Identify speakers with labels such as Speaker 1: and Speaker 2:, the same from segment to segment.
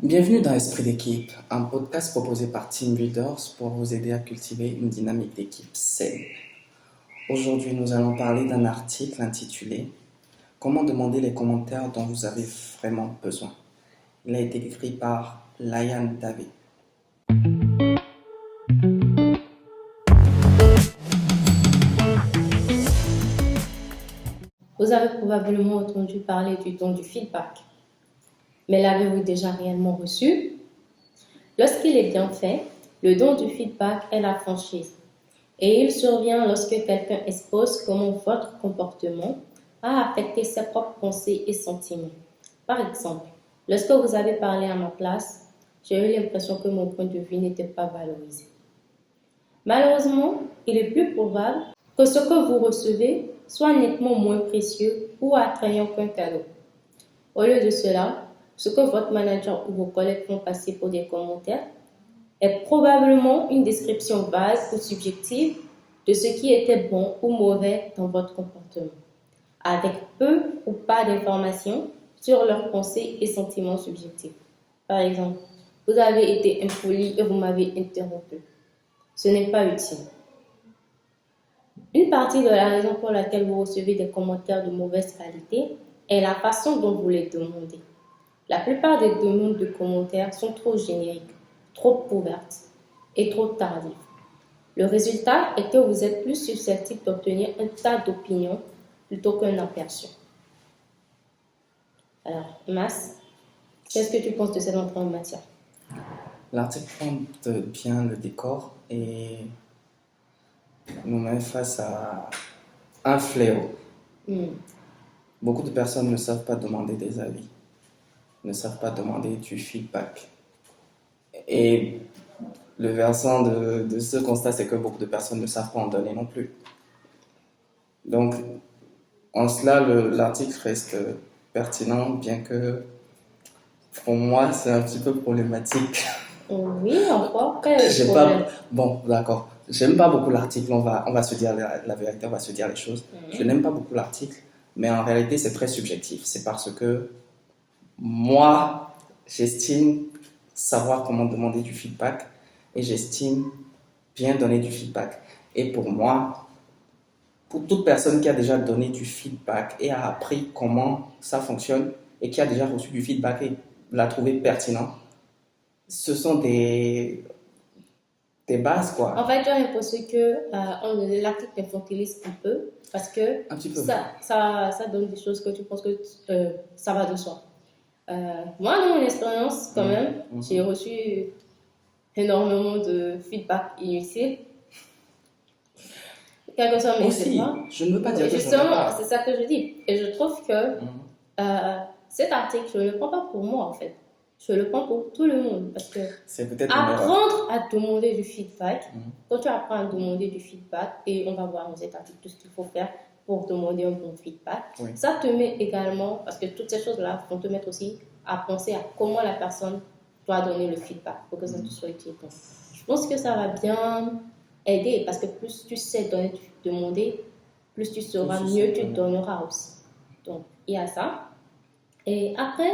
Speaker 1: Bienvenue dans Esprit d'équipe, un podcast proposé par Team Leaders pour vous aider à cultiver une dynamique d'équipe saine. Aujourd'hui, nous allons parler d'un article intitulé Comment demander les commentaires dont vous avez vraiment besoin. Il a été écrit par Layan David.
Speaker 2: Vous avez probablement entendu parler du don du feedback. Mais l'avez-vous déjà réellement reçu? Lorsqu'il est bien fait, le don du feedback est la franchise. Et il survient lorsque quelqu'un expose comment votre comportement a affecté ses propres pensées et sentiments. Par exemple, lorsque vous avez parlé à ma place, j'ai eu l'impression que mon point de vue n'était pas valorisé. Malheureusement, il est plus probable que ce que vous recevez soit nettement moins précieux ou attrayant qu'un cadeau. Au lieu de cela, ce que votre manager ou vos collègues font passer pour des commentaires est probablement une description vague ou subjective de ce qui était bon ou mauvais dans votre comportement, avec peu ou pas d'informations sur leurs pensées et sentiments subjectifs. Par exemple, vous avez été impoli et vous m'avez interrompu. Ce n'est pas utile. Une partie de la raison pour laquelle vous recevez des commentaires de mauvaise qualité est la façon dont vous les demandez. La plupart des demandes de commentaires sont trop génériques, trop ouvertes et trop tardives. Le résultat est que vous êtes plus susceptible d'obtenir un tas d'opinions plutôt qu'un aperçu. Alors, Mas, qu'est-ce que tu penses de cette entrée en matière?
Speaker 1: L'article montre bien le décor et nous met face à un fléau. Beaucoup de personnes ne savent pas demander des avis, ne savent pas demander du feedback. Et le versant de ce constat, c'est que beaucoup de personnes ne savent pas en donner non plus. Donc, en cela, l'article reste pertinent, bien que pour moi, c'est un petit peu problématique.
Speaker 2: Oui, encore, quel est le problème?
Speaker 1: Bon, d'accord. J'aime pas beaucoup l'article, on va se dire la vérité, on va se dire les choses. Je n'aime pas beaucoup l'article, mais en réalité, c'est très subjectif. C'est parce que moi, j'estime savoir comment demander du feedback et j'estime bien donner du feedback. Et pour moi, pour toute personne qui a déjà donné du feedback et a appris comment ça fonctionne et qui a déjà reçu du feedback et l'a trouvé pertinent, ce sont des bases, quoi.
Speaker 2: En fait, j'ai l'impression que l'article infantilise un peu parce que ça donne des choses que tu penses que ça va de soi. Moi, dans mon expérience, quand même, j'ai reçu énormément de feedback inutile. Quelque chose
Speaker 1: aussi, je ne veux pas dire que
Speaker 2: justement, c'est ça que je dis. Et je trouve que cet article, je ne le prends pas pour moi, en fait. Je le prends pour tout le monde. Parce que apprendre à demander du feedback, quand tu apprends à demander du feedback, et on va voir dans cet article tout ce qu'il faut faire pour demander un bon feedback, ça te met également, parce que toutes ces choses-là vont te mettre aussi à penser à comment la personne doit donner le feedback pour que ça te soit utile. Donc, je pense que ça va bien aider parce que plus tu sais demander, plus tu sauras, mieux tu donneras aussi. Donc, il y a ça. Et après,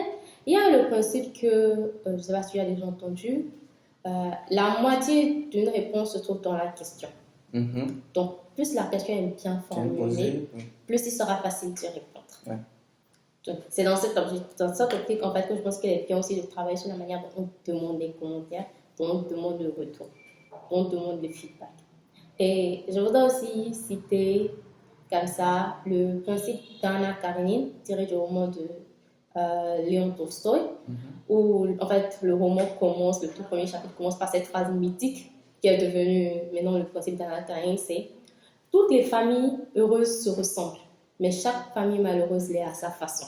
Speaker 2: il y a le principe que, je ne sais pas si tu as déjà entendu, la moitié d'une réponse se trouve dans la question. Donc, plus la question est bien formulée, plus il sera facile d'y répondre.
Speaker 1: Ouais.
Speaker 2: Donc, c'est dans cette optique en fait, que je pense qu'il est bien aussi de travailler sur la manière dont on demande des commentaires, dont on demande le retour, dont on demande le feedback. Et je voudrais aussi citer comme ça le principe d'Anna Karenine, tiré du roman de Léon Tolstoï, où en fait le roman commence, le tout premier chapitre commence par cette phrase mythique qui est devenue maintenant le principe d'Anna Karenine, c'est « Toutes les familles heureuses se ressemblent, mais chaque famille malheureuse l'est à sa façon. »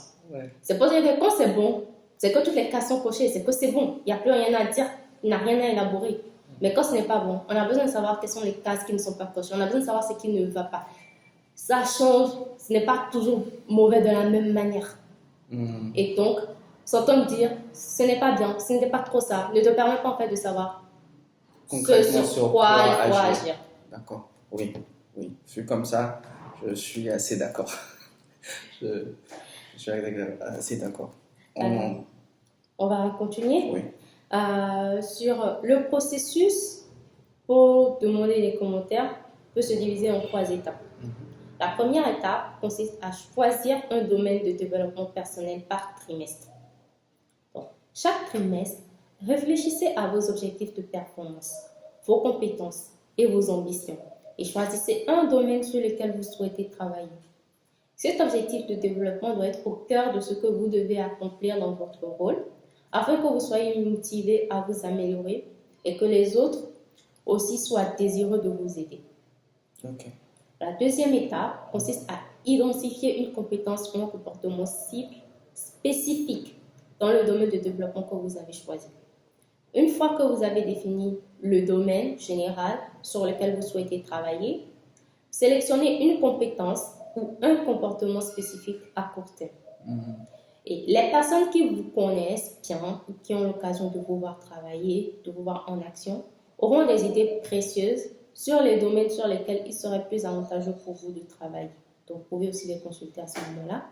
Speaker 2: C'est pour dire que quand c'est bon, c'est que toutes les cases sont cochées, c'est que c'est bon, il n'y a plus rien à dire, il n'y a rien à élaborer. Mais quand ce n'est pas bon, on a besoin de savoir quelles sont les cases qui ne sont pas cochées, on a besoin de savoir ce qui ne va pas. Ça change, ce n'est pas toujours mauvais de la même manière. Et donc, s'entend dire, ce n'est pas bien, ce n'est pas trop ça, ne te permet pas en fait de savoir
Speaker 1: concrètement
Speaker 2: sur quoi il faut agir.
Speaker 1: D'accord, oui. Vu comme ça, je suis assez d'accord. je suis assez d'accord.
Speaker 2: On va continuer.
Speaker 1: Oui.
Speaker 2: Sur le processus pour demander les commentaires peut se diviser en 3 étapes. La première étape consiste à choisir un domaine de développement personnel par trimestre. Donc, chaque trimestre, réfléchissez à vos objectifs de performance, vos compétences et vos ambitions et choisissez un domaine sur lequel vous souhaitez travailler. Cet objectif de développement doit être au cœur de ce que vous devez accomplir dans votre rôle afin que vous soyez motivé à vous améliorer et que les autres aussi soient désireux de vous aider.
Speaker 1: Ok.
Speaker 2: La deuxième étape consiste à identifier une compétence ou un comportement cible spécifique dans le domaine de développement que vous avez choisi. Une fois que vous avez défini le domaine général sur lequel vous souhaitez travailler, sélectionnez une compétence ou un comportement spécifique à court terme. Et les personnes qui vous connaissent bien ou qui ont l'occasion de vous voir travailler, de vous voir en action, auront des idées précieuses sur les domaines sur lesquels il serait plus avantageux pour vous de travailler. Donc, vous pouvez aussi les consulter à ce moment-là.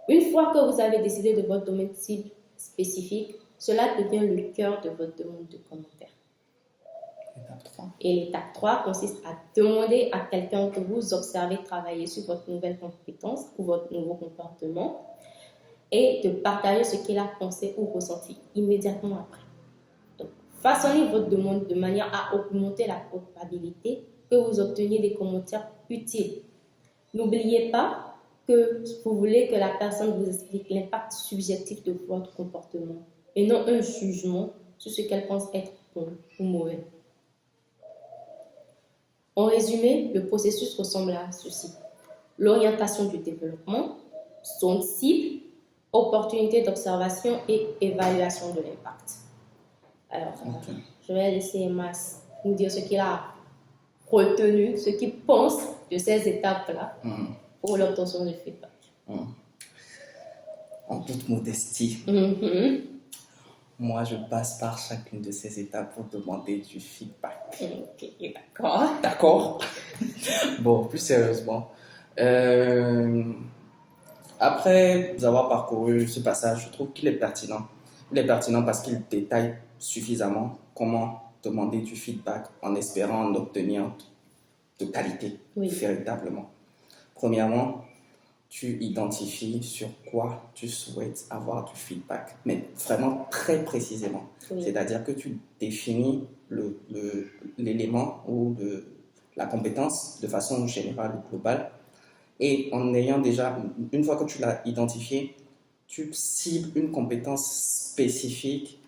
Speaker 2: Une fois que vous avez décidé de votre domaine cible spécifique, cela devient le cœur de votre demande de commentaire.
Speaker 1: Étape 3.
Speaker 2: Et l'étape 3 consiste à demander à quelqu'un que vous observez travailler sur votre nouvelle compétence ou votre nouveau comportement et de partager ce qu'il a pensé ou ressenti immédiatement après. Donc, façonnez votre demande de manière à augmenter la probabilité que vous obteniez des commentaires utiles. N'oubliez pas que vous voulez que la personne vous explique l'impact subjectif de votre comportement et non un jugement sur ce qu'elle pense être bon ou mauvais. En résumé, le processus ressemble à ceci. L'orientation du développement, zone cible, opportunité d'observation et évaluation de l'impact. Alors, je vais laisser Mas nous dire ce qu'il a retenu, ce qu'il pense de ces étapes-là pour l'obtention du feedback.
Speaker 1: En toute modestie, moi je passe par chacune de ces étapes pour demander du feedback.
Speaker 2: Ok, d'accord.
Speaker 1: D'accord. Bon, plus sérieusement, après avoir parcouru ce passage, je trouve qu'il est pertinent. Il est pertinent parce qu'il détaille suffisamment comment demander du feedback en espérant en obtenir de qualité, véritablement. Premièrement, tu identifies sur quoi tu souhaites avoir du feedback, mais vraiment très précisément. C'est-à-dire que tu définis l'élément ou la compétence de façon générale ou globale. Et en ayant déjà, une fois que tu l'as identifié, tu cibles une compétence spécifique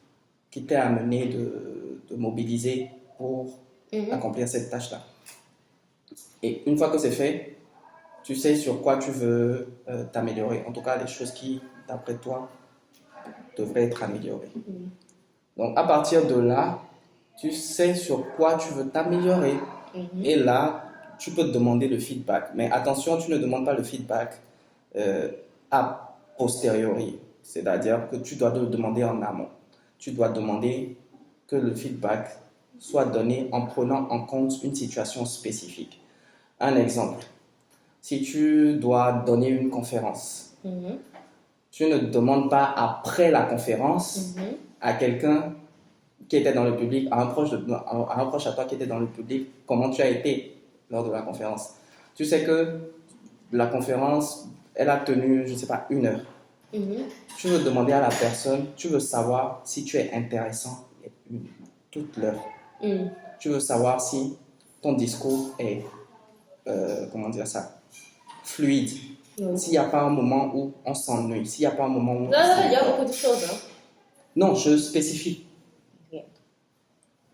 Speaker 1: qui t'est amenée de mobiliser pour accomplir cette tâche-là. Et une fois que c'est fait, tu sais sur quoi tu veux t'améliorer. En tout cas, les choses qui, d'après toi, devraient être améliorées. Donc, à partir de là, tu sais sur quoi tu veux t'améliorer. Et là, tu peux te demander le feedback. Mais attention, tu ne demandes pas le feedback a posteriori. C'est-à-dire que tu dois le demander en amont. Tu dois demander que le feedback soit donné en prenant en compte une situation spécifique. Un exemple. Si tu dois donner une conférence, tu ne demandes pas après la conférence à quelqu'un qui était dans le public, à un proche à toi qui était dans le public, comment tu as été lors de la conférence. Tu sais que la conférence, elle a tenu, je ne sais pas, 1 heure. Tu veux demander à la personne, tu veux savoir si tu es intéressant toute l'heure. Tu veux savoir si ton discours est, fluide. S'il n'y a pas un moment où on s'ennuie, s'il n'y a pas un moment où...
Speaker 2: Non, il y a beaucoup de choses.
Speaker 1: Non, je spécifie.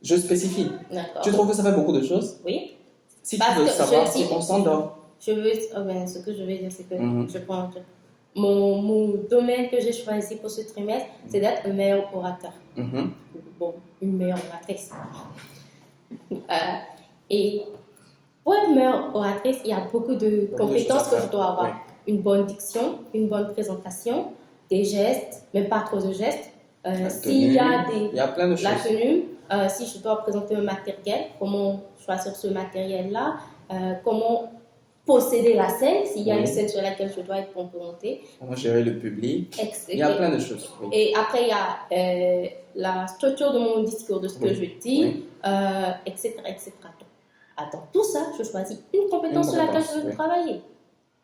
Speaker 1: Je spécifie.
Speaker 2: D'accord.
Speaker 1: Tu trouves que ça fait beaucoup de choses?
Speaker 2: Oui.
Speaker 1: Si tu veux savoir si on s'endort.
Speaker 2: Ce que je veux dire, c'est que je prends un truc. Mon domaine que j'ai choisi pour ce trimestre, c'est d'être un meilleur orateur. Bon, une meilleure oratrice. Et pour être meilleure oratrice, il y a beaucoup de compétences que je dois avoir. Oui. Une bonne diction, une bonne présentation, des gestes, mais pas trop de gestes. S'il y a
Speaker 1: plein de choses.
Speaker 2: La tenue, si je dois présenter un matériel, comment choisir ce matériel-là, comment posséder la scène, s'il y a
Speaker 1: Oui.
Speaker 2: une scène sur laquelle je dois être confrontée.
Speaker 1: Comment gérer le public.
Speaker 2: Ex-
Speaker 1: Il y a plein de choses. Oui.
Speaker 2: Et après, il y a la structure de mon discours, de ce que
Speaker 1: Oui.
Speaker 2: je dis,
Speaker 1: Oui.
Speaker 2: etc., etc. Attends, tout ça, je choisis une compétence sur laquelle je veux
Speaker 1: oui.
Speaker 2: travailler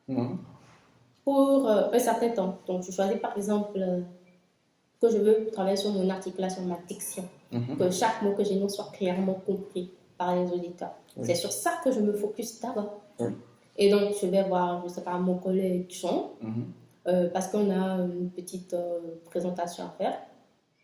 Speaker 1: Mhm.
Speaker 2: pour un certain temps. Donc, je choisis par exemple que je veux travailler sur mon articulation, ma diction,
Speaker 1: Mhm.
Speaker 2: que chaque mot que j'énonce soit clairement compris par les auditeurs.
Speaker 1: Oui.
Speaker 2: C'est sur ça que je me focus d'abord.
Speaker 1: Oui.
Speaker 2: Et donc, je vais voir, je sais pas, mon collègue Jean,
Speaker 1: Mhm.
Speaker 2: parce qu'on a une petite présentation à faire,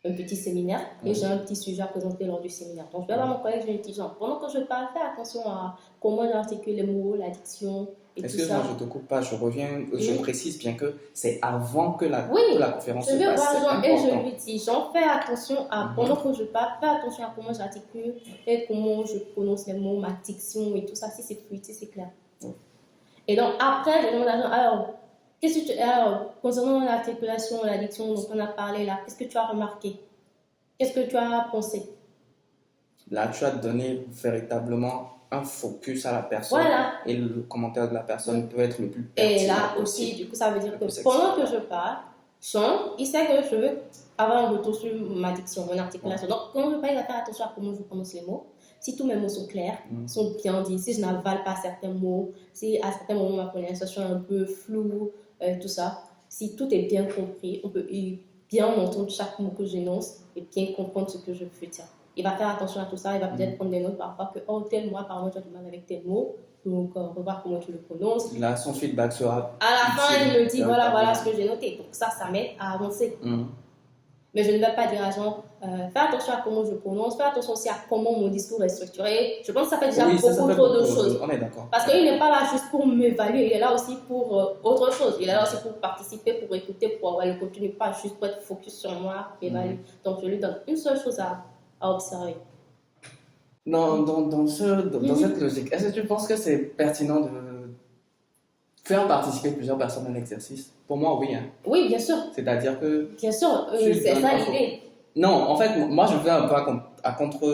Speaker 2: un petit séminaire, et j'ai un petit sujet à présenter lors du séminaire. Donc, je vais voir mon collègue, je lui dis, Jean, pendant que je parle, fais attention à comment j'articule les mots, la diction et tout ça.
Speaker 1: Excuse-moi, je te coupe pas, je reviens, je précise bien que c'est avant que la conférence
Speaker 2: je
Speaker 1: se
Speaker 2: vais
Speaker 1: passe.
Speaker 2: voir
Speaker 1: C'est
Speaker 2: Jean et
Speaker 1: important.
Speaker 2: je lui dis, Jean, fais attention à, pendant que je parle, fais attention à comment j'articule et comment je prononce les mots, ma diction et tout ça, si c'est fluide, si c'est clair. Et donc, après, je demande à Jean, alors, concernant l'articulation, la diction dont on a parlé là, qu'est-ce que tu as remarqué? Qu'est-ce que tu as pensé?
Speaker 1: Là, tu as donné véritablement un focus à la personne.
Speaker 2: Voilà.
Speaker 1: Et le commentaire de la personne peut être le plus pertinent.
Speaker 2: Et là
Speaker 1: possible.
Speaker 2: aussi, du coup, ça veut dire
Speaker 1: Le
Speaker 2: que
Speaker 1: plus
Speaker 2: pendant que
Speaker 1: sexy.
Speaker 2: je parle, Jean, il sait que je veux avoir un retour sur ma diction, mon articulation. Donc, quand je parle, il va faire attention à comment je prononce les mots. Si tous mes mots sont clairs, sont bien dits, si je n'avale pas certains mots, si à certains moments ma prononciation est un peu floue, tout ça, si tout est bien compris, on peut bien entendre chaque mot que j'énonce et bien comprendre ce que je veux dire. Il va faire attention à tout ça, il va peut-être prendre des notes parfois que, oh, tel mois, par exemple, tu as du mal avec tel mot, donc revoir comment tu le prononces.
Speaker 1: Là, son feedback sera.
Speaker 2: À la fin, il me dit, voilà
Speaker 1: véritablement.
Speaker 2: ce que j'ai noté. Donc ça m'aide à avancer. Mais je ne vais pas dire à Jean, fais attention à comment je prononce, fais attention aussi à comment mon discours est structuré. Je pense que ça fait déjà
Speaker 1: Oui, ça
Speaker 2: beaucoup
Speaker 1: fait
Speaker 2: trop de
Speaker 1: beaucoup
Speaker 2: choses.
Speaker 1: On est d'accord.
Speaker 2: Parce qu'il n'est pas là juste pour m'évaluer, il est là aussi pour autre chose. Il est là aussi pour participer, pour écouter, pour avoir le contenu, pas juste pour être focus sur moi, m'évaluer. Donc je lui donne une seule chose à observer.
Speaker 1: Dans cette logique, est-ce que tu penses que c'est pertinent de faire participer plusieurs personnes à l'exercice? Pour moi, oui. Hein.
Speaker 2: Oui, bien sûr.
Speaker 1: C'est-à-dire que.
Speaker 2: Bien sûr, c'est ça l'idée.
Speaker 1: Non, en fait, moi, je vais un peu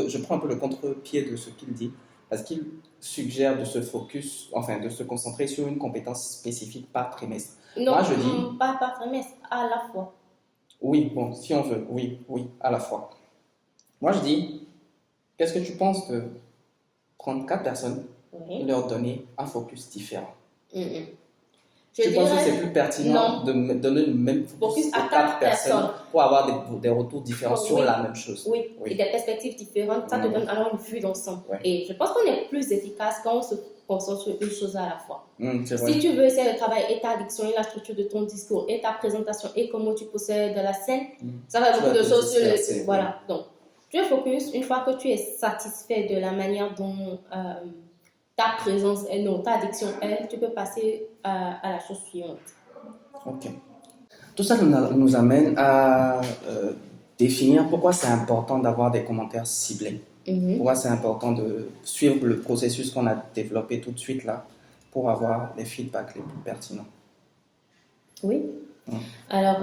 Speaker 1: je prends un peu le contre-pied de ce qu'il dit, parce qu'il suggère de se focus, enfin, de se concentrer sur une compétence spécifique par trimestre.
Speaker 2: Non,
Speaker 1: moi, je dis.
Speaker 2: Pas par trimestre, à la fois.
Speaker 1: Oui, bon, si on veut, oui, à la fois. Moi, je dis, qu'est-ce que tu penses de prendre 4 personnes et leur donner un focus différent? Tu penses que c'est plus pertinent de donner le même focus à 4 personnes pour avoir des retours différents sur la même chose?
Speaker 2: Oui, et des perspectives différentes, ça te donne alors une vue d'ensemble. Et je pense qu'on est plus efficace quand on se concentre sur une chose à la fois. Si tu veux essayer de travailler et ta diction et la structure de ton discours et ta présentation et comment tu possèdes la scène, ça va beaucoup de choses sur le... Voilà, donc tu es focus, une fois que tu es satisfait de la manière dont... ta présence est, non, ta diction est, tu peux passer à la chose suivante.
Speaker 1: Ok. Tout ça nous amène à définir pourquoi c'est important d'avoir des commentaires ciblés. Pourquoi c'est important de suivre le processus qu'on a développé tout de suite là pour avoir les feedbacks les plus pertinents.
Speaker 2: Oui. Alors,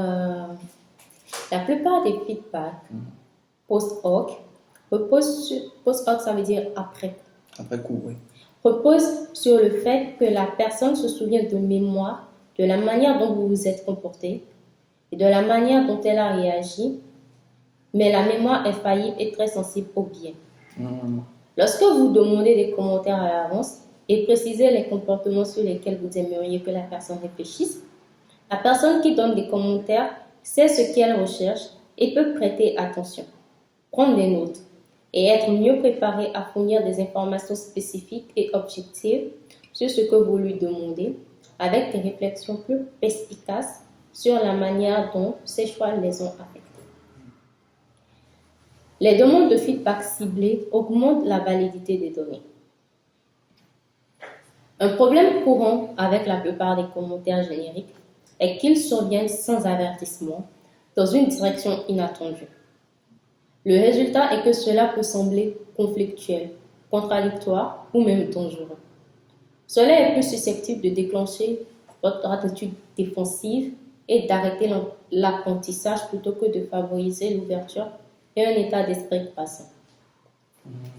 Speaker 2: la plupart des feedbacks post-hoc post-hoc, ça veut dire après.
Speaker 1: Après coup, oui.
Speaker 2: Repose sur le fait que la personne se souvient de mémoire de la manière dont vous vous êtes comporté et de la manière dont elle a réagi, mais la mémoire est faillible et très sensible au biais. Lorsque vous demandez des commentaires à l'avance et précisez les comportements sur lesquels vous aimeriez que la personne réfléchisse, la personne qui donne des commentaires sait ce qu'elle recherche et peut prêter attention, prendre des notes et être mieux préparée à fournir des informations spécifiques et objectives sur ce que vous lui demandez, avec des réflexions plus efficaces sur la manière dont ces choix les ont affectés. Les demandes de feedback ciblées augmentent la validité des données. Un problème courant avec la plupart des commentaires génériques est qu'ils surviennent sans avertissement, dans une direction inattendue. Le résultat est que cela peut sembler conflictuel, contradictoire ou même dangereux. Cela est plus susceptible de déclencher votre attitude défensive et d'arrêter l'apprentissage plutôt que de favoriser l'ouverture et un état d'esprit croissant.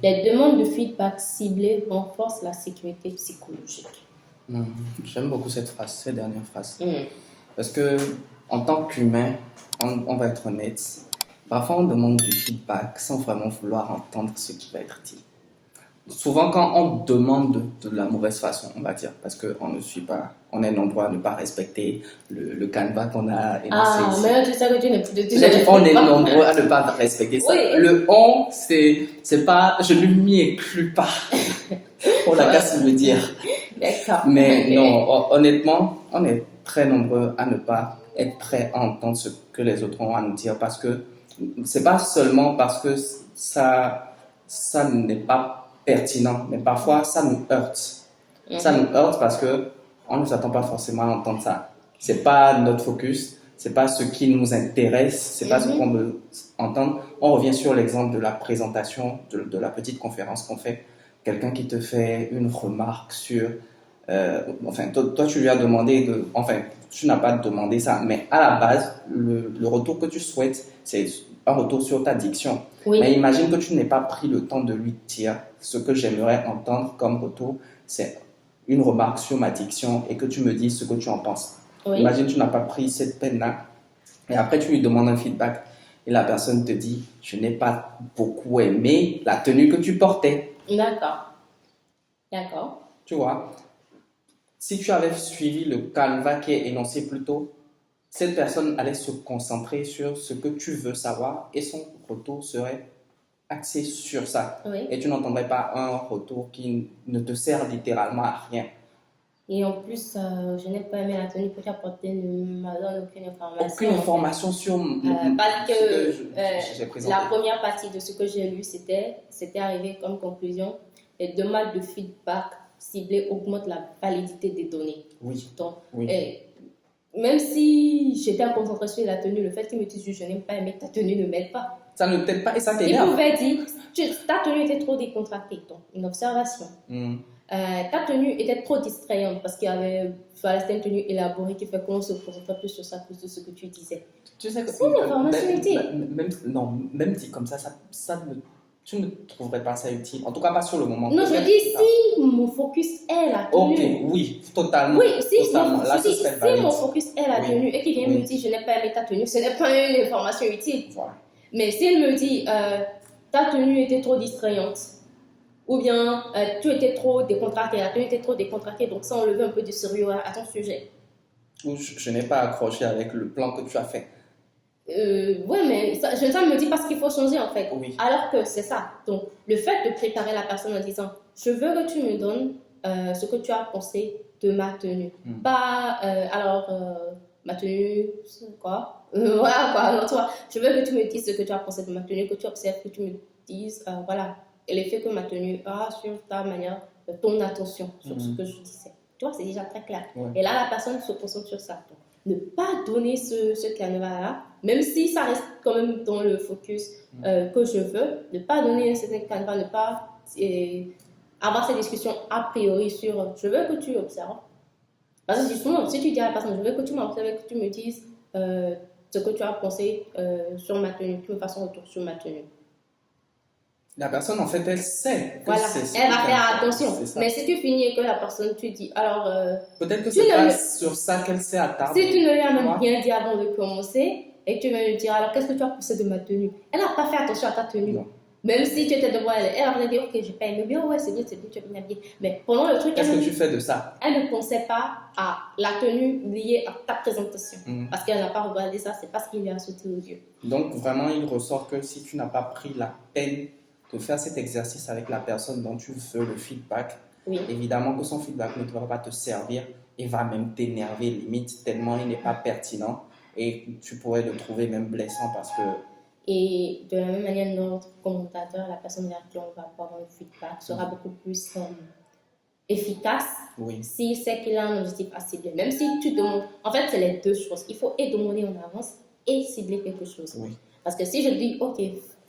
Speaker 2: Les demandes de feedback ciblées renforcent la sécurité psychologique.
Speaker 1: J'aime beaucoup cette phrase, cette dernière phrase.
Speaker 2: Mm.
Speaker 1: Parce que, en tant qu'humain, on va être honnête, parfois on demande du feedback sans vraiment vouloir entendre ce qui va être dit. Souvent, quand on demande de la mauvaise façon, on va dire, parce qu'on ne suit pas, on est nombreux à ne pas respecter le canevas qu'on a énoncé
Speaker 2: Ah,
Speaker 1: ici.
Speaker 2: mais tu sais que tu n'es plus de
Speaker 1: On est nombreux à ne pas respecter ça.
Speaker 2: Oui.
Speaker 1: Le on, c'est pas, je ne m'y inclus pas. On n'a qu'à se le dire.
Speaker 2: D'accord.
Speaker 1: Mais
Speaker 2: Ok.
Speaker 1: non, honnêtement, on est très nombreux à ne pas être prêts à entendre ce que les autres ont à nous dire parce que c'est pas seulement parce que ça n'est pas pertinent, mais parfois ça nous heurte. Ça nous heurte parce que on ne s'attend pas forcément à entendre ça. C'est pas notre focus, c'est pas ce qui nous intéresse, c'est pas ce qu'on veut entendre. On revient sur l'exemple de la présentation, de la petite conférence qu'on fait. Quelqu'un qui te fait une remarque sur enfin, toi, tu lui as demandé enfin, tu n'as pas demandé ça, mais à la base, le retour que tu souhaites, c'est un retour sur ta diction.
Speaker 2: Oui.
Speaker 1: Mais imagine que tu n'aies pas pris le temps de lui dire ce que j'aimerais entendre comme retour, c'est une remarque sur ma diction et que tu me dises ce que tu en penses.
Speaker 2: Oui.
Speaker 1: Imagine que tu n'as pas pris cette peine-là et après tu lui demandes un feedback et la personne te dit, je n'ai pas beaucoup aimé la tenue que tu portais.
Speaker 2: D'accord. D'accord.
Speaker 1: Tu vois? Si tu avais suivi le canevas qui est énoncé plus tôt, cette personne allait se concentrer sur ce que tu veux savoir et son retour serait axé sur ça.
Speaker 2: Oui.
Speaker 1: Et tu n'entendrais pas un retour qui ne te sert littéralement à rien.
Speaker 2: Et en plus, je n'ai pas aimé la tenue que tu as portée, ne m'a donné aucune information.
Speaker 1: Aucune information sur
Speaker 2: parce que
Speaker 1: ce que j'ai présenté.
Speaker 2: la première partie de ce que j'ai lu, c'était arrivé comme conclusion, les demandes de feedback ciblées augmentent la validité des données.
Speaker 1: Oui.
Speaker 2: Donc,
Speaker 1: Oui.
Speaker 2: même si j'étais concentrée sur la tenue, le fait qu'il me dise je n'aime pas aimer ta tenue ne m'aide pas.
Speaker 1: Ça ne t'aide pas et ça
Speaker 2: Il
Speaker 1: t'énerve.
Speaker 2: pouvait dire ta tenue était trop décontractée. Donc, une observation. Ta tenue était trop distrayante parce qu'il y avait c'était une tenue élaborée qui fait qu'on se concentrait plus sur ça que sur ce que tu disais.
Speaker 1: Tu sais que
Speaker 2: c'est une information utile.
Speaker 1: Même dit comme ça tu ne trouverais pas ça utile. En tout cas, pas sur le moment.
Speaker 2: Non, je dis si mon focus est la tenue.
Speaker 1: Ok, oui, totalement.
Speaker 2: Oui, si,
Speaker 1: totalement. Là,
Speaker 2: si mon focus est la tenue et qu'il vient me dire je n'ai pas aimé ta tenue, ce n'est pas une information utile.
Speaker 1: Voilà.
Speaker 2: Mais s'il me dit ta tenue était trop distrayante, ou bien tu étais trop décontracté, la tenue était trop décontractée, donc ça enlevait un peu de sérieux à ton sujet.
Speaker 1: Ou je n'ai pas accroché avec le plan que tu as fait.
Speaker 2: Oui, mais ça me dit parce qu'il faut changer en fait.
Speaker 1: Oui.
Speaker 2: Alors que c'est ça. Donc, le fait de préparer la personne en disant je veux que tu me donnes ce que tu as pensé de ma tenue. Pas ma tenue, c'est quoi voilà quoi. Alors, toi, je veux que tu me dises ce que tu as pensé de ma tenue, que tu observes, que tu me dises voilà l'effet que ma tenue a sur ta manière, ton attention sur ce que je disais. Tu vois, c'est déjà très clair.
Speaker 1: Ouais.
Speaker 2: Et là, la personne se concentre sur ça. Donc, ne pas donner ce canevas-là, même si ça reste quand même dans le focus que je veux, ne pas donner un certain canevas, ne pas avoir cette discussion a priori sur je veux que tu observes. Parce que justement, si tu dis à la personne, je veux que tu m'observes, que tu me dises ce que tu as pensé sur ma tenue, tu me fasses un retour sur ma tenue.
Speaker 1: La personne, en fait, elle sait.
Speaker 2: Voilà, elle va faire attention. Mais si tu finis et que la personne, tu dis, alors...
Speaker 1: peut-être que c'est pas sur ça qu'elle s'est attardée.
Speaker 2: Si tu ne lui as même rien dit avant de commencer, et que tu vas lui dire, alors qu'est-ce que tu as pensé de ma tenue? Elle n'a pas fait attention à ta tenue. Non. Même si tu étais devant elle, elle va te dire, ok, j'ai pas aimé bien, ouais, c'est bien, tu es bien habillée. Mais pendant le truc...
Speaker 1: Qu'est-ce que tu fais de ça?
Speaker 2: Elle ne pensait pas à la tenue liée à ta présentation. Parce qu'elle n'a pas regardé ça, c'est pas ce qui lui a sauté aux yeux.
Speaker 1: Donc, vraiment, il ressort que si tu n'as pas pris la peine de faire cet exercice avec la personne dont tu veux le feedback, évidemment que son feedback ne va pas te servir et va même t'énerver limite tellement il n'est pas pertinent et tu pourrais le trouver même blessant parce que...
Speaker 2: Et de la même manière, notre commentateur, la personne vers qui on va avoir un feedback, sera beaucoup plus efficace s'il sait qu'il a un objectif à cibler. Même si tu demandes... En fait, c'est les deux choses. Il faut et demander en avance et cibler quelque chose. Parce que si je dis, ok,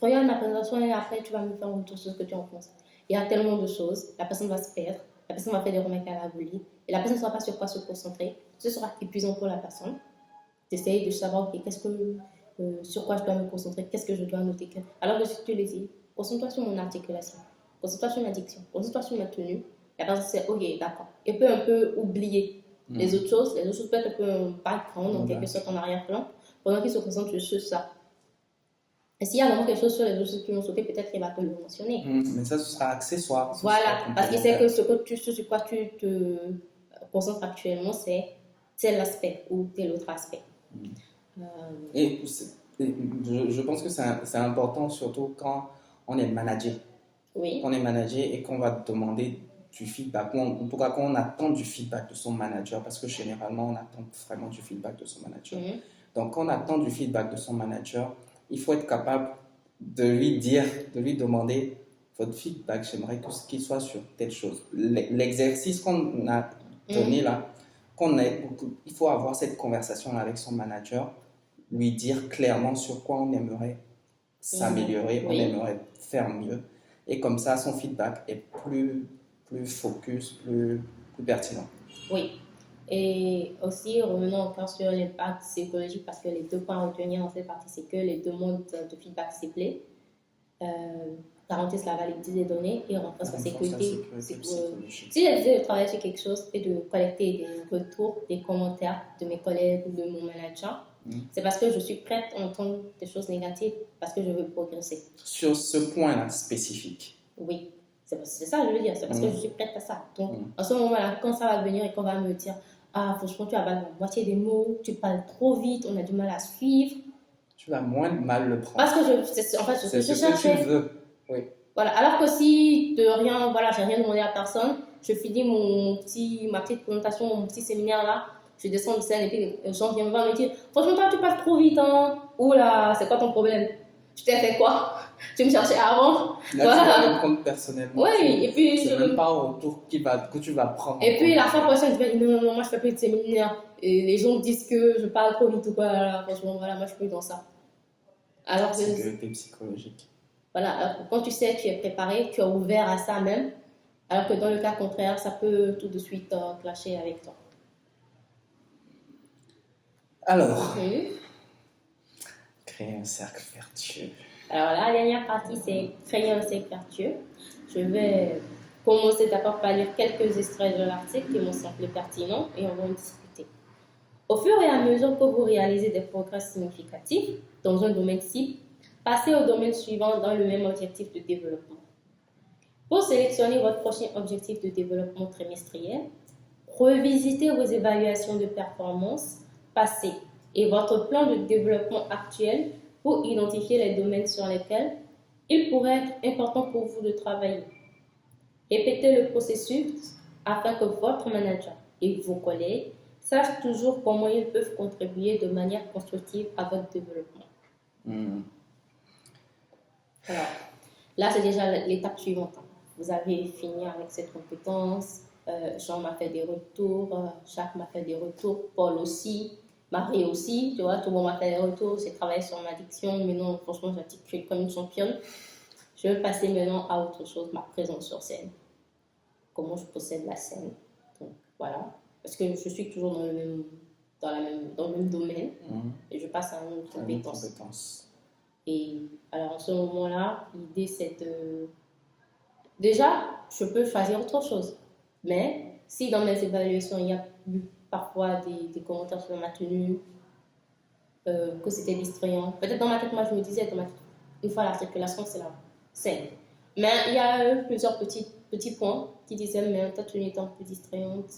Speaker 2: regarde ma présentation et après tu vas me faire un retour sur ce que tu en penses. Il y a tellement de choses, la personne va se perdre, la personne va faire des remarques à la volée et la personne ne saura pas sur quoi se concentrer. Ce sera épuisant pour la personne d'essayer de savoir ok, sur quoi je dois me concentrer, qu'est-ce que je dois noter. Alors que si tu lui dis, concentre-toi sur mon articulation, concentre-toi sur ma diction, concentre-toi sur ma tenue, la personne c'est ok, d'accord. Elle peut un peu oublier les autres choses peut être un peu un background, en quelque sorte en arrière-plan, pendant qu'il se concentre sur ça. Et s'il y a vraiment quelque chose sur les autres choses qui vont sauter, peut-être qu'il va te le mentionner.
Speaker 1: Mais ça, ce sera accessoire.
Speaker 2: Voilà, parce qu'il sait que ce sur quoi tu te concentres actuellement, c'est tel aspect ou tel autre aspect.
Speaker 1: Et je pense que c'est important, surtout quand on est manager.
Speaker 2: Oui.
Speaker 1: Quand on est manager et qu'on va demander du feedback, en tout cas quand on attend du feedback de son manager, parce que généralement on attend vraiment du feedback de son manager. Donc quand on attend du feedback de son manager, il faut être capable de lui dire, de lui demander votre feedback, j'aimerais qu'il soit sur telle chose. L'exercice qu'on a donné là, il faut avoir cette conversation avec son manager, lui dire clairement sur quoi on aimerait s'améliorer, on aimerait faire mieux. Et comme ça, son feedback est plus focus, plus pertinent.
Speaker 2: Oui. Et aussi, revenons encore sur l'impact psychologique, parce que les deux points à retenir dans cette partie, c'est que les demandes de feedback ciblées garantissent la validité des données et renforcent la sécurité psychologique. Si j'ai décidé de travailler sur quelque chose et de collecter des retours, des commentaires de mes collègues ou de mon manager, c'est parce que je suis prête à entendre des choses négatives, parce que je veux progresser.
Speaker 1: Sur ce point-là spécifique.
Speaker 2: Oui, c'est ça que je veux dire, c'est parce que je suis prête à ça. Donc, à ce moment-là, quand ça va venir et qu'on va me dire « Ah, franchement, tu as la moitié des mots, tu parles trop vite, on a du mal à suivre. »
Speaker 1: Tu vas moins mal le prendre.
Speaker 2: Parce que c'est ce que
Speaker 1: tu veux. Oui.
Speaker 2: Voilà, alors que si de rien, voilà, j'ai rien demandé à personne, je finis ma petite présentation, mon petit séminaire là, je descends de scène et puis les gens viennent me voir me dire franchement, toi, tu passes trop vite, hein. Oula, c'est quoi ton problème? Tu t'es fait quoi? Tu me cherchais avant?
Speaker 1: Là, voilà. Tu vas le prendre personnellement.
Speaker 2: Oui, et puis.
Speaker 1: C'est même pas un retour que tu vas prendre.
Speaker 2: Et puis la fois prochaine, je vais dire non, moi je fais plus de séminaire. Et les gens me disent que je parle trop vite ou quoi, là, franchement, voilà, moi je suis plus dans ça. Alors que.
Speaker 1: Sécurité psychologique.
Speaker 2: Voilà, alors que quand tu sais, tu es préparé, tu es ouvert à ça même, alors que dans le cas contraire, ça peut tout de suite clasher avec toi.
Speaker 1: Alors, créer un cercle vertueux.
Speaker 2: Alors la dernière partie, c'est créer un cercle vertueux. Je vais commencer d'abord par lire quelques extraits de l'article qui m'ont semblé pertinents et on va en discuter. Au fur et à mesure que vous réalisez des progrès significatifs dans un domaine cible, passez au domaine suivant dans le même objectif de développement. Pour sélectionner votre prochain objectif de développement trimestriel, revisitez vos évaluations de performance passées et votre plan de développement actuel pour identifier les domaines sur lesquels il pourrait être important pour vous de travailler. Répétez le processus afin que votre manager et vos collègues sachent toujours comment ils peuvent contribuer de manière constructive à votre développement. Alors, là, c'est déjà l'étape suivante. Vous avez fini avec cette compétence. Jean m'a fait des retours, Jacques m'a fait des retours, Paul aussi, Marie aussi. Tu vois, tout le monde m'a fait des retours. J'ai travaillé sur ma diction, mais non, franchement, j'articule comme une championne. Je vais passer maintenant à autre chose, ma présence sur scène. Comment je possède la scène. Donc, voilà. Parce que je suis toujours dans le même domaine et je passe à une autre compétence. Et alors, en ce moment-là, l'idée, c'est de... Déjà, je peux choisir autre chose. Mais si dans mes évaluations, il y a eu parfois des commentaires sur ma tenue, que c'était distrayant. Peut-être dans ma tête, moi, je me disais, une fois la circulation, c'est la scène. Mais il y a eu plusieurs petits points qui disaient, mais ta tenue est un peu distrayante.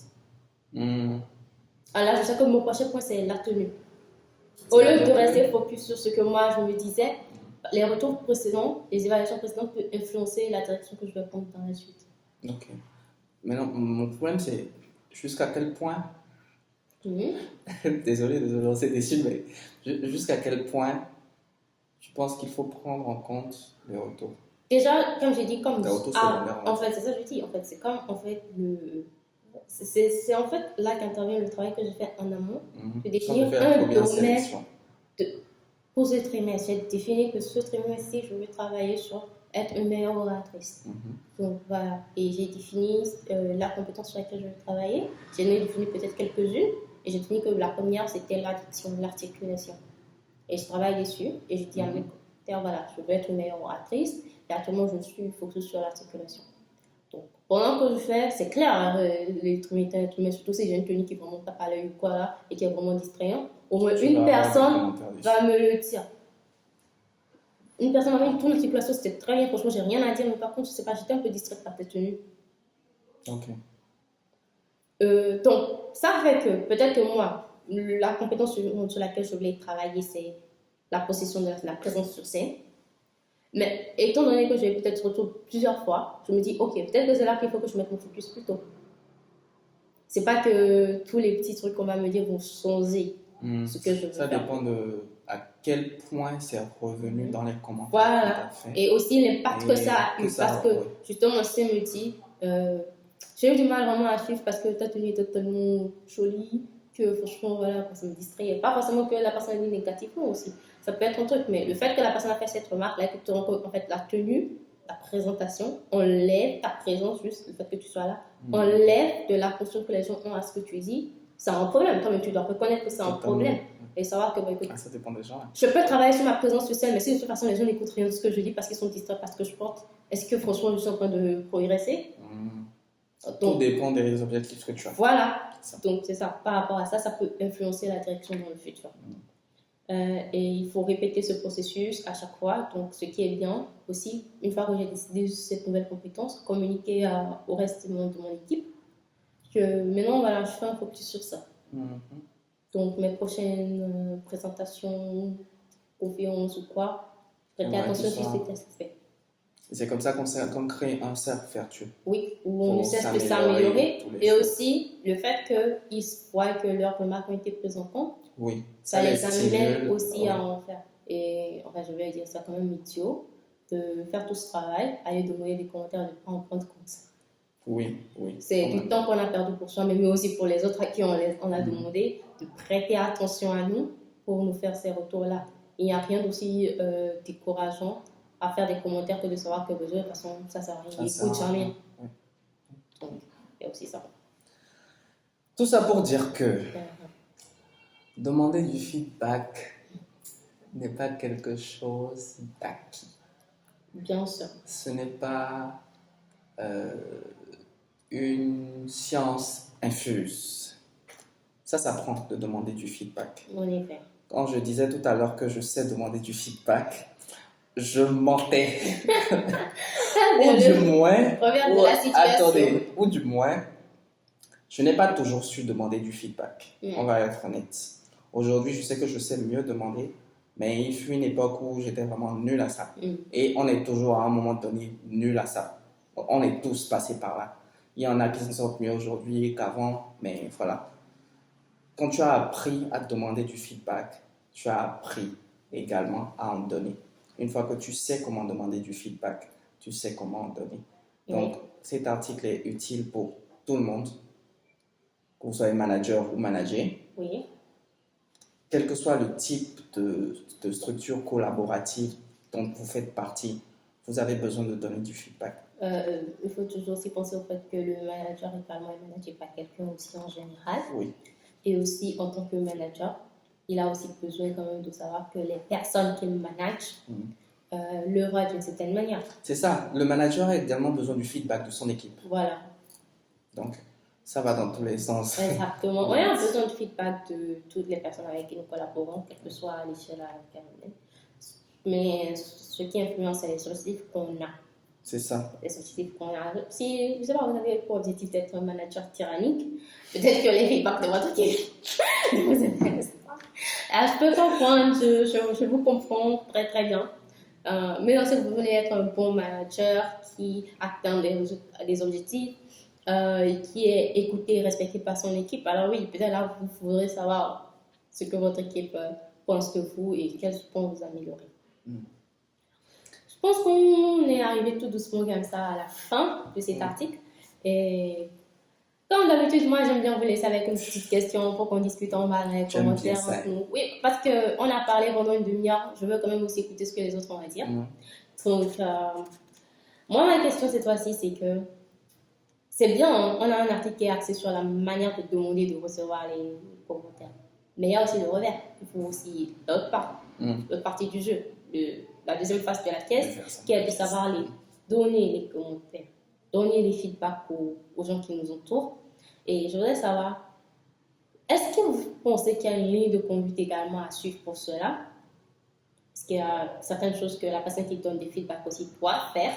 Speaker 2: Alors là, je sais que mon prochain point, c'est la tenue. Au lieu de rester focus sur ce que moi, je me disais, les retours précédents, les évaluations précédentes peuvent influencer la direction que je vais prendre dans la suite.
Speaker 1: Ok. Maintenant, mon problème, c'est jusqu'à quel point... Désolé de te lancer dessus, mais jusqu'à quel point tu penses qu'il faut prendre en compte les retours?
Speaker 2: Déjà, comme j'ai dit, comme...
Speaker 1: en
Speaker 2: fait, c'est ça que je dis. En fait, c'est comme, en fait, c'est en fait là qu'intervient le travail que je fais en amont. De définir un domaine pour ce trimestre. J'ai défini que ce trimestre-ci, je veux travailler sur être une meilleure oratrice. Donc voilà. Et j'ai défini la compétence sur laquelle je veux travailler. J'en ai défini peut-être quelques-unes. Et j'ai défini que la première, c'était l'addiction, l'articulation. Et je travaille dessus. Et je dis à mes collègues, voilà, je veux être une meilleure oratrice. Et actuellement, je suis focus sur l'articulation. Donc, Pendant que je fais, c'est clair, hein, les trucs, mais surtout si j'ai une tenue qui vraiment tape à l'œil ou quoi là, et qui est vraiment distrayant, au moins
Speaker 1: Tu
Speaker 2: une
Speaker 1: vas avoir des
Speaker 2: personne
Speaker 1: commentaires dessus.
Speaker 2: va me le dire. Une personne avait une tourne articulation, c'était très bien, franchement, j'ai rien à dire, mais par contre, je sais pas, j'étais un peu distraite par cette tenue.
Speaker 1: Ok.
Speaker 2: Donc, ça fait que peut-être que moi, la compétence sur laquelle je voulais travailler, c'est la possession de la présence sur scène. Mais étant donné que j'ai peut-être retourné plusieurs fois, je me dis, ok, peut-être que c'est là qu'il faut que je mette mon focus plus tôt. C'est pas que tous les petits trucs qu'on va me dire vont changer ce que je veux
Speaker 1: Ça
Speaker 2: faire.
Speaker 1: dépend de à quel point c'est revenu dans les commentaires.
Speaker 2: Voilà. Et aussi l'impact que ça a eu. Parce que justement, c'est me dit, j'ai eu du mal vraiment à suivre parce que ta tenue était tellement jolie que franchement, voilà, ça me distrayait. Pas forcément que la personne est dit négativement aussi. Ça peut être un truc, mais le fait que la personne a fait cette remarque, là, que tu te rends compte, en fait, la tenue, la présentation, enlève ta présence, juste le fait que tu sois là, enlève de l'attention que les gens ont à ce que tu dis. C'est un problème. Toi, mais tu dois reconnaître que c'est un problème. Et savoir que, bah, écoute,
Speaker 1: ça dépend des gens. Hein.
Speaker 2: Je peux travailler sur ma présence sur scène, mais si de toute façon les gens n'écoutent rien de ce que je dis parce qu'ils sont distraits parce que je porte, est-ce que franchement je suis en train de progresser?
Speaker 1: Donc, tout dépend des objectifs que tu as.
Speaker 2: Voilà. Donc c'est ça. Par rapport à ça, ça peut influencer la direction dans le futur. Et il faut répéter ce processus à chaque fois. Donc ce qui est bien aussi, une fois que j'ai décidé de cette nouvelle compétence, communiquer au reste de mon équipe que maintenant voilà, je fais un focus sur ça. Donc, mes prochaines présentations, conférences ou quoi, prêtez attention sur cet aspect.
Speaker 1: C'est comme ça qu'on crée un cercle vertueux.
Speaker 2: Oui, où on ne cesse de s'améliorer. Et aussi, le fait qu'ils voient que leurs remarques ont été prises en compte,
Speaker 1: oui,
Speaker 2: ça les amène aussi à en faire. Et enfin, je vais dire ça quand même idiot, de faire tout ce travail, aller donner des commentaires et de ne pas en prendre compte.
Speaker 1: Oui.
Speaker 2: C'est du temps qu'on a perdu pour soi, mais aussi pour les autres à qui on a demandé de prêter attention à nous pour nous faire ces retours-là. Il n'y a rien d'aussi décourageant à faire des commentaires que de savoir que de toute façon, ça ne sert à rien. Il n'écoute jamais. Oui. Donc, il y a aussi ça.
Speaker 1: Tout ça pour dire que demander du feedback n'est pas quelque chose d'acquis.
Speaker 2: Bien sûr.
Speaker 1: Ce n'est pas une science infuse. Ça s'apprend de demander du feedback.
Speaker 2: En effet.
Speaker 1: Quand je disais tout à l'heure que je sais demander du feedback, je mentais. Ou du moins, je n'ai pas toujours su demander du feedback. On va être honnête. Aujourd'hui, je sais que je sais mieux demander, mais il fut une époque où j'étais vraiment nul à ça. Et on est toujours à un moment donné nul à ça. On est tous passés par là. Il y en a qui s'en sortent mieux aujourd'hui qu'avant, mais voilà. Quand tu as appris à demander du feedback, tu as appris également à en donner. Une fois que tu sais comment demander du feedback, tu sais comment en donner. Donc, cet article est utile pour tout le monde, que vous soyez manager ou manager.
Speaker 2: Oui.
Speaker 1: Quel que soit le type de structure collaborative dont vous faites partie, vous avez besoin de donner du feedback.
Speaker 2: Il faut toujours aussi penser au fait que le manager également est managé par quelqu'un aussi en général.
Speaker 1: Oui.
Speaker 2: Et aussi, en tant que manager, il a aussi besoin quand même de savoir que les personnes qu'il manage le voient d'une certaine manière.
Speaker 1: C'est ça. Le manager a également besoin du feedback de son équipe.
Speaker 2: Voilà.
Speaker 1: Donc, ça va dans tous les sens.
Speaker 2: Exactement. On a besoin de feedback de toutes les personnes avec qui nous collaborons, quelle que soit à l'échelle à laquelle on est. Mais ce qui influence, c'est les objectifs qu'on a.
Speaker 1: C'est ça.
Speaker 2: Les objectifs qu'on a. Si, je ne sais pas, vous avez pour objectif d'être un manager tyrannique, peut-être que les feedbacks de votre équipe ne vous intéressent pas. Alors, je peux comprendre, je vous comprends très très bien. Mais si vous voulez être un bon manager qui atteint des objectifs, qui est écouté et respecté par son équipe, alors oui, peut-être là, vous voudrez savoir ce que votre équipe pense de vous et quels points vous améliorer. Je pense qu'on est arrivé tout doucement comme ça à la fin de cet article. Et comme d'habitude, moi, j'aime bien vous laisser avec une petite question pour qu'on discute en bas dans les commentaires. Oui, parce qu'on a parlé pendant une demi-heure. Je veux quand même aussi écouter ce que les autres ont à dire. Donc, moi, ma question cette fois-ci, c'est que c'est bien, on a un article qui est axé sur la manière de demander, de recevoir les commentaires. Mais il y a aussi le revers. Il faut aussi l'autre partie du jeu. La deuxième phase de la caisse, qui est de savoir les donner les commentaires. donner des feedbacks aux gens qui nous entourent. Et je voudrais savoir, est-ce que vous pensez qu'il y a une ligne de conduite également à suivre pour cela? Est-ce qu'il y a certaines choses que la personne qui donne des feedbacks aussi doit faire,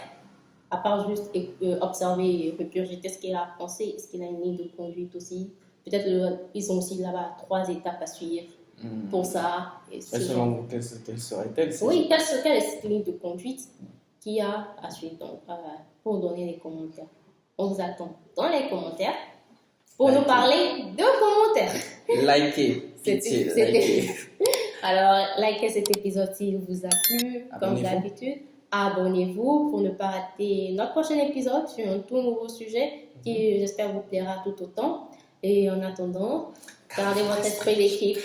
Speaker 2: à part juste observer et regurgiter ce qu'il a pensé? Est-ce qu'il y a une ligne de conduite aussi? Peut-être ils ont aussi là-bas 3 étapes à suivre pour ça. Et
Speaker 1: selon vous, quelle serait-elle?
Speaker 2: Oui, quelle est cette ligne de conduite qu'il y a à suivre donc, pour donner des commentaires? On vous attend dans les commentaires pour nous parler de commentaires.
Speaker 1: Likez. Likez.
Speaker 2: Alors, likez cet épisode s'il vous a plu, comme d'habitude. Abonnez-vous pour ne pas rater notre prochain épisode sur un tout nouveau sujet qui, j'espère, vous plaira tout autant. Et en attendant, gardez votre esprit d'équipe.